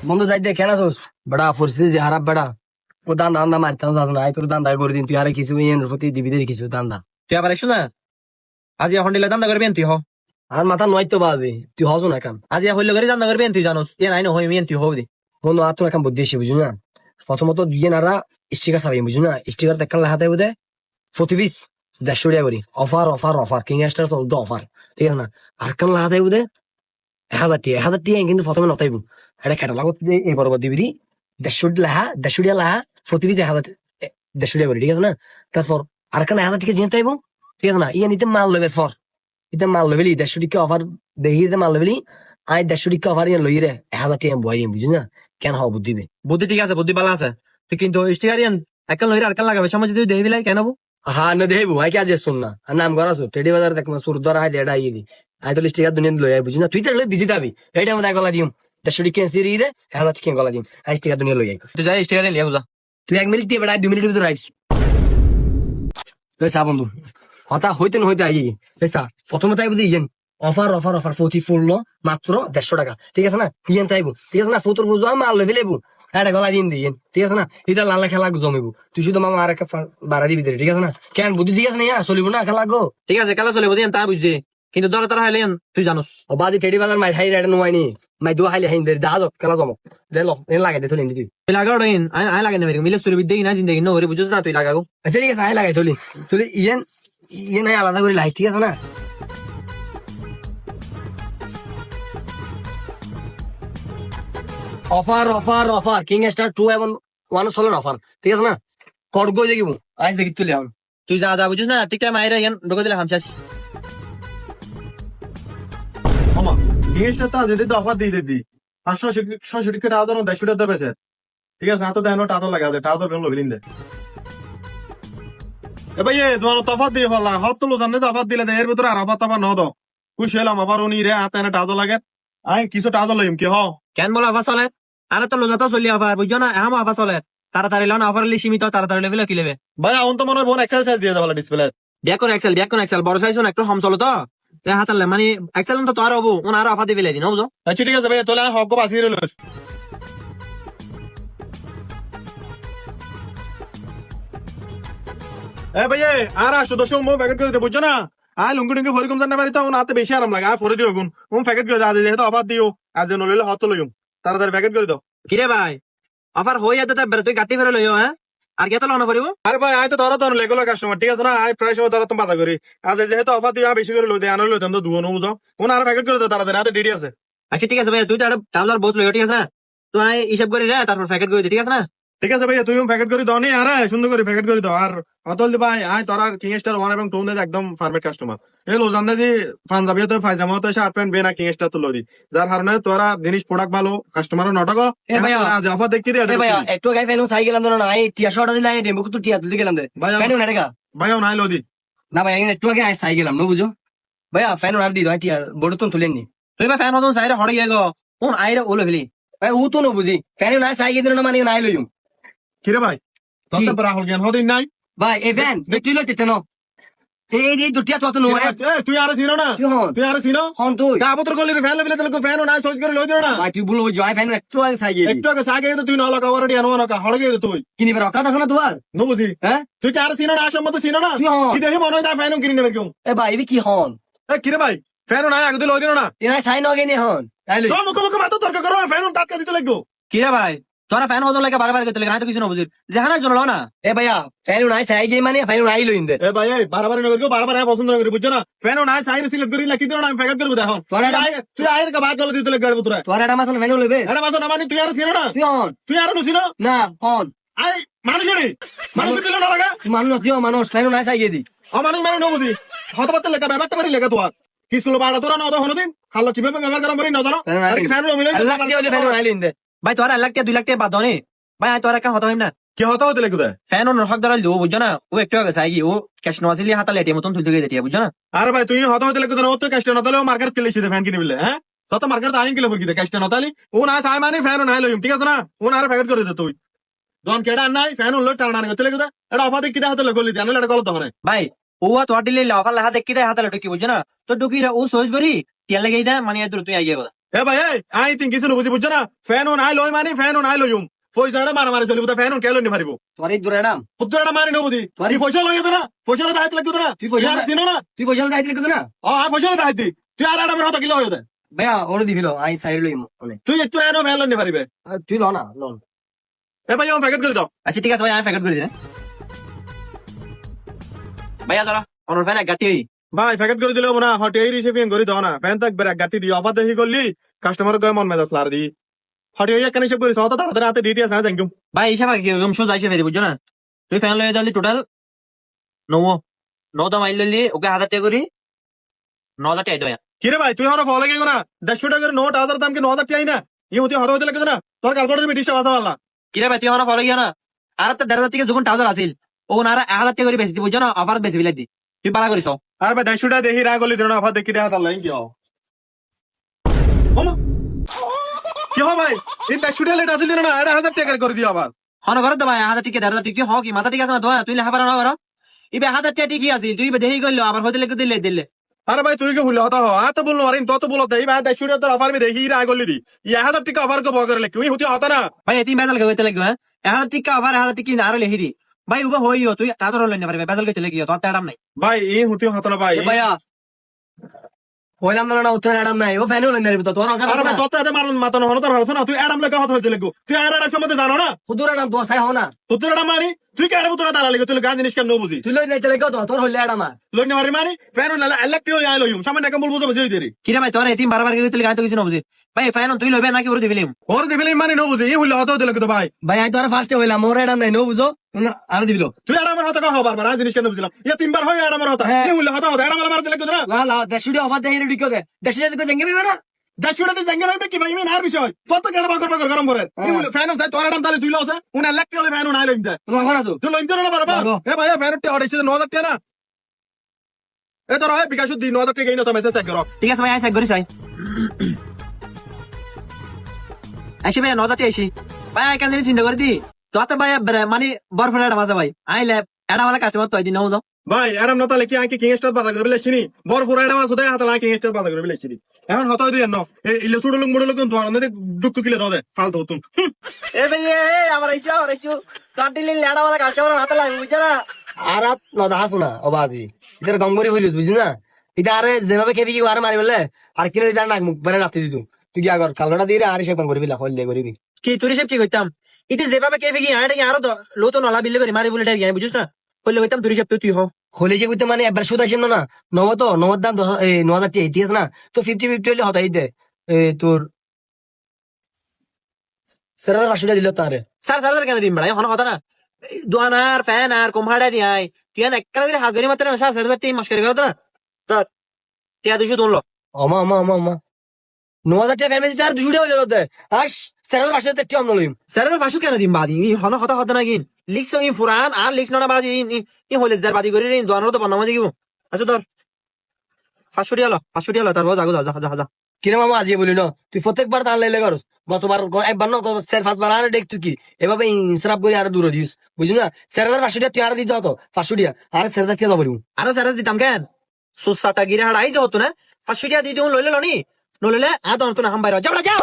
বন্ধু যাই দে কেন আসোস বেড়া পরিস্থিতি যে হারাপ বেড়া ও দান্দা দান্দা মারতাম যাস না তোর দান্দা করে দিন তুই আরে কিছু ইয়ের প্রতি দিবি দে কিছু দান্দা তুই আবার এসো না। আজি এখন দিলে দান্দা করবেন তুই হ। আর মাথা নয় তো বাজে তুই হস না কাম আজি হইলে করে দান্দা করবেন তুই জানোস এ নাই হই মেন তুই হও দি। বন্ধু আর তোর কাম বুদ্ধি এসে বুঝু না প্রথমত দুইয়ে নারা স্টিকার চাবি বুঝু না স্টিকার দেখাল হাতে বুঝে প্রতি পিস 150 টাকা করি offer offer offer king star চলতো অফার ঠিক আছে না আর কান হাতে বুঝে 1000 টাকা কিন্তু প্রথমে নতাইব এটা ক্যাটালগত এই বরাবর দিবি 150 টাকা লাহা প্রতি পিস 150 টাকা করি ঠিক আছে না তারপর আর কান 1000 টাকা জিতে আইব ঠিক আছে না ইয়ে নিতে মাল লেবে ফর এটা মাল লেবেলি 150 টাকা অফার দেখি মাল লেবেলি আই 150 টাকা অফার ইয়ে লই রে 1000 টাকা বই বুঝি না কেন হব বুদ্ধি বুদ্ধি ঠিক আছে, বুদ্ধি ভালো আছে। তুই কিন্তু স্টিকারিয়ান একাল লইরা আরকাল লাগাবে সময় যদি দেই বিলাই কেন হবো? হ্যাঁ না দেবো আই কে আজ শুন না আর নাম করাছো টেডি বাজার দেখ না সুর ধরা আই দেড়া আই দি আই তো স্টিকার দুনিয়া লই আই বুঝি না তুই তো লই বিজি দাবি এইটা মধ্যে গলা দিম 150 টাকা সিরি রে 1000 টাকা গলা দিম আই স্টিকার দুনিয়া লই আই তুই যাই স্টিকারিয়ান লিয়া বুঝা। তুই 1 মিনিট দিয়ে বেড়া 2 মিনিটের ভিতর রাইটস সা বন্ধু হতা হইতে না হইতে আই সা প্রথমে তাই বুঝি ইয়েন অফার অফার অফার 44 লো মাত্র 150 টাকা ঠিক আছে না ইয়েন তাইবো ঠিক আছে না ফুতুর বুঝো মাল লই ফেলেবো এটা গলা দিন দিয়েন ঠিক আছে না এটা লালা খেলা জমিবো তুই শুধু মামা আর একটা বাড়া দিবি ঠিক আছে না কেন বুদ্ধি ঠিক আছে না চলিব না খেলা গো ঠিক আছে খেলা চলে বুঝিয়েন তা বুঝছি, কিন্তু দরে তোরা হাইলেন তুই জানোস। ও বাদি টেডি বাজার মাই হাই রেড নোয়াইনি মাই দু হাইলে হাইন দে দাজ খেলা জমক দে লো এন লাগে দে থলিন তুই তুই লাগাও ডাইন আই লাগে না মেরে মিলে চলে বিদ্যে না জিন্দগি নো করে বুঝছ না তুই লাগাও। আচ্ছা ঠিক আছে আই লাগাই থলি তুই ইয়েন ইয়েন আলাদা করে লাই ঠিক আছে না offer offer offer king star 2 এবং 1 সোলার অফার ঠিক আছে না করগো দেখিব আই দেখি তুই এখন তুই যা যা বুঝছ না ঠিক টাইম আইরা ইয়ান ঢোকে দিলে হামচাস। Ama gençler taze dedi offer দিয়ে দিদি 500 টাকা দাও 150 টাকা বেচে ঠিক আছে হাতে দেন টাকা লাগা দে টাকা বেরলো বিলিন দে এ ভাই তোমার তফাত দিয়ে ফেলা হত তো জানলে তফাত দিলে এর ভিতরে আর আবার তাবার ন দাও কুশেলাম আবার উনি রে হাতে না টাকা লাগে আই কিছু টাকা লইম কি হ কেন বলা আফা চলে? আরে তো লোজা তো চলি আফার বুঝছো না এহাম আফা চলে তাড়াতাড়ি লন অফার লি সীমিত তাড়াতাড়ি লেভেল কি লেবে ভাই এখন তো মনে হয় বোন এক্সারসাইজ দিয়ে যাবে ডিসপ্লে ব্যাক কোন এক্সেল বড় সাইজ একটু হম চলো তো তে হাতালে মানে এক্সেল তো আর হবো ওন আর অফার দিবে দিন বুঝো। আচ্ছা ঠিক আছে ভাই তোলা হক বাসি রইল এ ভাই আর আসো দশ মো প্যাকেট করে দে বুঝছো না আয় লুঙ্গি টুঙ্গি ভরি কম জানা পারি তো হাতে বেশি আরাম লাগে আয় ফরে দিও গুন প্যাকেট করে আজ যেহেতু অফার দিও আজ নলিলে হত লইম তাড়াতাড়ি প্যাকেট করে দাও কিরে ভাই অফার হয়ে যেতে তারপরে তুই গাটি ফেরে লইও হ্যাঁ আর কে তো লন করিব? আরে ভাই আয় তো ধরো তো রেগুলার কাস্টমার ঠিক আছে না আয় প্রায় সময় ধরো তুমি বাধা করি আজ যেহেতু অফার দিও বেশি করে লই দে আনো লই তো দুনো বুঝো ওন আর প্যাকেট করে দাও তাড়াতাড়ি হাতে ডিডি আছে। আচ্ছা ঠিক আছে ভাই তুই তো একটা টাউলার বহুত লইও ঠিক আছে না তুই হিসাব করি রে তারপর প্যাকেট করে দে ঠিক আছে না। ঠিক আছে ভাইয়া তুইও প্যাকেট করে দাও নি আরে সুন্দর করে প্যাকেট করে দাও আর অতল দি ভাই আয় তোর আর কিং স্টার 1 এবং 2 দে একদম পারফেক্ট কাস্টমার এই লোজান দে পাঞ্জাবি তো ফাইজামা তো শার্ট প্যান্ট বেনা কিং স্টার তো লদি যার কারণে তোরা জিনিস প্রোডাক্ট ভালো কাস্টমার নটক এ ভাইয়া আজ অফার দেখি দে এ ভাইয়া একটু গাই ফেনো সাই গেলাম না আই টিয়া শর্ট দিলা আই ডেমো তো টিয়া তুলতে গেলাম দে ভাইয়া ফেনো না রেগা ভাইয়া নাই লদি না ভাই একটু আগে আই সাই গেলাম নো বুঝো ভাইয়া ফেনো আর দি দাও টিয়া বড় তো তুলেননি তুই ভাই ফ্যান হতো সাইরে হড়ে গিয়ে গো ওন আইরে ওলো ফেলি ভাই ও তো নো বুঝি ফেনো না সাই গেদিন না মানে নাই লইম কিরে ভাই তোর তো রাহুল জ্ঞান হদিন নাই ভাই এ ভ্যান তুই লইতে ন এই দুটিয়া তো নো তুই আর চিনো না তুই হন তুই আর চিনো হন তুই কাবুতর গলির ফ্যান লেভেলে তাহলে ফ্যান নাই সোচ করে লই দিও না ভাই তুই বলবো জয় ফ্যান একটু আগে সাই গেলি একটু আগে সাগে তো তুই না লাগা ওরডি আনো না হড়ে গিয়ে তুই কিনি বার অকাত আছে না তোমার নো বুঝি হ্যাঁ তুই কি আর চিনো না আসম মতো চিনো না তুই হন কি দেখি মনে হয় ফ্যান কিনে নেবে কেউ এ ভাই এ কি হন এ কিরে ভাই ফ্যান নাই আগে তুই লই দিও না এ নাই সাই নগে নি হন তাই লই তো মুখ মুখ মাতো তর্ক করো ফ্যান টাকা দিতে লাগবো কিরে ভাই তোরা ফ্যান হতো লাগে বারবার করতে লাগে না তো কিছু না বুঝির যেখানে জন্য লো না এ ভাইয়া ফ্যান নাই সাই গে মানে ফ্যান নাই লইন দে এ ভাই এই বারবার না করিও বারবার পছন্দ না করি বুঝছো না ফ্যান নাই সাইড সিলেক্ট করি লাগি দিও না আমি প্যাকেট করব দেখো তুই আয়ের কা বাদ গল দিতে লাগবে তোরা তোর এটা মাসন ফ্যান লইবে এটা মাসো না মানে তুই আর চিনো না তুই হন তুই আর নুছিনো না হন আই মানুষেরই মানুষ দিল না লাগা মানুষ তুই মানুষ ফ্যান নাই সাই গে দি মানুষ মানে নো বুঝি হতবাতে লেখা ব্যাপারটা পারি লেখা তোমার কি স্কুল বাড়া তোরা না তো হনদিন খালো কিভাবে ব্যবহার করা পারি না ধরো আর কি ফ্যান মিলে আল্লাহ কে হলে ফ্যান নাই লইন দে ভাই তোরা 1 লাখ টাকা 2 লাখ টাকা বাদ দনে ভাই তোরা একটা হতো হইম না কি হতো হতে লেখা ফ্যান ও হক ধরাল দিও বুঝছো না ও একটু আগে চাই ও ক্যাশ নওয়াজিলি হাতালে এটিএম মতন তুলতে গিয়ে বুঝছো না। আরে ভাই তুই হতো হতে লেখা ও তো কাস্ট না তাহলে মার্কেট কে লিখে ফ্যান কিনে বিলে হ্যাঁ তত মার্কেট আইন কিলে ফুকি কাস্ট না তাহলে ও না চাই মানে ফ্যান নাই লইম ঠিক আছে না ও না আর প্যাকেট করে দে তুই দন কেডা নাই ফ্যান হলো টানা না করতে লেখা এটা অফার দেখি হাতে লগলি জানো এটা গলত হয় ভাই ও তোর দিলে অফার লেখা দেখি দেয় হাতালে ঢুকি বুঝছো না তো ঢুকি ও সহজ করি টিয়া লেগে দেয় মানে তুই আইয়ে এ ভাই এই আই তিন কিছু বুঝি বুঝছো না ফ্যান অন আই লই মানি ফ্যান অন আই লইম পয়সাটা মারামারি চলিব তা ফ্যান অন কে লইনি পারিব তোর এই দূরে নাম উত্তরটা মারি নো বুঝি তোর- তুই পয়সা লইয়া না পয়সা দাইতে লাগতো না তুই পয়সা- দিন না তুই পয়সা দাইতে লিখে না আই পয়সা দাইতে তুই আর আড়া হতো কিলো হইতে ভাইয়া ওরে দিবিল আই সাইড লইম অনেক তুই একটু এনো ফ্যান লইনি পারিবে তুই ল না লন এ ভাই আমি প্যাকেট করে দাও আচ্ছা ঠিক আছে ভাই আমি প্যাকেট করে দিই ভাইয়া ধরো অনর ফ্যান এক গাটি হই ভাই প্যাকেট করে দিলেও না হটে এই রিসিপিং করে দাও না ফ্যান তাক বেরা গাটি দিও আবার দেখি করলি কাস্টমার কয় মন মেজাজ লার দি হটে এই একখানে হিসেব করি সত তাড়াতাড়ি হাতে ডিটিএস না থ্যাংক ইউ ভাই হিসাব কি এরকম সোজা এসে ফেরি বুঝছো না তুই ফ্যান লয়ে যালি টোটাল নটা মাইল লইলি ওকে 1000 টাকা করি 9000 টাকা দেয়া কিরে ভাই তুই হর ফল লাগে না 150 টাকার নোট 1000 দাম কি 9000 টাকাই না ই হতে হতে লাগে না তোর ক্যালকুলেটর বিটিশটা বাসা পারলা কিরে ভাই তুই আমার ফলো গিয়া না আর তো 1500 টাকা যখন 1000 আছিল ও না 1000 টাকা করে বেশি দি বুঝছো না অফার বেশি বিলাই দি তুই পারা করিস আর ভাই 150 টাকা দেখি রাগ গলি দিন অফার দেখি দেখা তার লাইন কি হও ওমা কি হো ভাই এই 150 টাকা লেট আছিল না 1000 টাকা করে দিও আবার হন ঘর তো ভাই 1000 টাকা 1000 টাকা হ কি মাথা ঠিক আছে না তো তুই লেখা পারা না করো ইবে 1000 টাকা ঠিকই আছিল তুই দেখি গেল আবার হতে লেগে দিলে আরে ভাই তুই কে ভুলে হতা হো আ তো বললো আরে তত বলো তাই ভাই 150 টাকা অফার মে দেখি রাগ গলি দি 1000 টাকা অফার কো বগর লে তুই হতে হতা না ভাই এতিম বেজাল গইতে লাগবে হ্যাঁ 1000 টাকা আবার 1000 টাকা আর লেহি দি ভাই উবা হইও তুই তাড়াতাড়ি লইনে পারবে বেজাল গইতে লাগিও তোর তেড়াম নাই ভাই এই হতে হতা না ভাই ভাইয়া হইলাম না উত্তর এডাম নাই ও ফ্যানও লইন না তোর আরে ভাই তত এতে মারন মাতন হন তোর হতো না তুই অ্যাডাম লেখা হতে হইতে লাগো তুই আর অ্যাডাম সম্বন্ধে জানো না খুদুরা নাম তো সাই হও না তোর অ্যাডাম মানি তুই কে অ্যাডাম তোর দালা লাগো তুই গান জিনিস কেন বুঝি তুই লই নাই চলে কত তোর হইলে এডাম লইনে মারি মানি ফ্যান না ইলেক্ট্রিক আই লইম সামনে নাকাম বলবো বুঝি দেরি কিরে ভাই তোর এতিম বারবার গইতে লাগা তো কিছু না বুঝি ভাই ফাইন তুই লইবে নাকি ওরে দিবিলিম ওর দিবিলে মানি ন বুঝি এই হইলে হতে হইতে লাগো ভাই ভাই আই তোর ফার্স্টে হইলাম মোর এডাম নাই নো বুঝো আর দিবিল তুই অ্যাডামের হতে কহ বারবার আজ জিনিস কেন বুঝলাম ইয়া তিনবার হয় অ্যাডামের হতে হ্যাঁ। এই হইলে হতে হতে অ্যাডামের মারতে লাগো না লা লা দেশুড়ি অবাদ দেই রেডি করে দেশুড়ি দিকে জেঙ্গে বিবে না দাশুড়াতে জাঙ্গা ভাই কি ভাই মেন আর বিষয় কত কেডা বাকর বাকর গরম করে এই হইলে ফ্যান আছে তোর অ্যাডাম তালে তুই লছে উন ইলেক্ট্রিক ফ্যান না লইম দে তোমার ঘর তো তুই লইম দে না বারবার লাগো। এ ভাই ফ্যান তে অর্ডার 9000 টাকা না এ তোর হয় বিকাশ দি 9000 টাকা ইনো তো মেসেজ চেক করো ঠিক আছে ভাই আইসা গরি চাই আইসি ভাই 9000 টাকা আইসি ভাই আই কেন চিন্তা করে দি তো তো ভাই মানে বরফের এটা মাঝে ভাই আইলে এটা वाला কাস্টমার তো আইদিন নাও যাও ভাই অ্যাডাম না তালে কি আইকে কিং স্টার বাজার করে বেলেছিনি বড় পুরো অ্যাডাম আছে হাতে লাগে কিং স্টার বাজার করে বেলেছিনি এখন হতো দিই ন এই ইলে সুড়ো লং মুড়ো লং তো আনন্দ দুঃখ কিলে দাও দে ফালতু তুম এ ভাই এ আমার আইসো কান্টিলি লেডা वाला কাস্টমার হাতে লাগে বুঝছ না আর রাত ন দাস না অবাজি ইদার গঙ্গরি হইল বুঝি না এটা আরে যেভাবে খেবি কি আর মারি বলে আর কিনে দিতার নাক মুখ বেরে রাতে দিতু তুই কি আগর কালটা দিয়ে আর সে গঙ্গরি বিলা হইলে করিবি কি তুই সব কি কইতাম ইতে যেভাবে কেফে কি আরে আরো তো লোতো নলা বিলে করে মারি বলে টাই গায় বুঝছ না কইলে কইতাম তুই সব তুই হ হলে সে কইতে মানে একবার সুদ আসেন না নব তো নবর দাম 9000 টাকা ঠিক আছে না তো 50-50 হলে হতাই দে তোর সেরা 500 টাকা দিল তারে স্যার কেন দিন বেড়াই হন কথা না দোয়ানার ফ্যান আর কোমহাড়া দি আই তুই না একলা করে হাত গরি মাত্র না স্যার টিম মাস্কারি করো না তো টিয়া দুশো তুললো অমা অমা অমা অমা 9000 টাকা ফ্যামিলি তার 200 টাকা হইলো দে আস সেরা 500 টাকা টিম নলইম স্যার ফাঁসু কেন দিন বাদি হন কথা কথা না কিন লিখছ ইন ফুরান আর লিখছ না বাদি ই হলে যার বাদি করে রিন দোয়ানোর তো বনামা দিব আচ্ছা ধর 500 টাকা লো তারপর যাগো যা কিরে মামা আজি বলি ন তুই প্রত্যেকবার তার লাইলে করস গতবার একবার না স্যার 5বার আর দেখ তুই কি এভাবে ইনসাফ করে আর দূর দিস বুঝলি না স্যার 500 টাকা তুই আর দিতে হতো 500 টাকা আর স্যার টাকা বলিম আরো স্যার দিতাম কেন সুসাটা গিরে হাড়াই যে হতো না 500 টাকা দিয়ে দিও লইলে লনি নললে আ তো না হাম বাইরে যাও যাও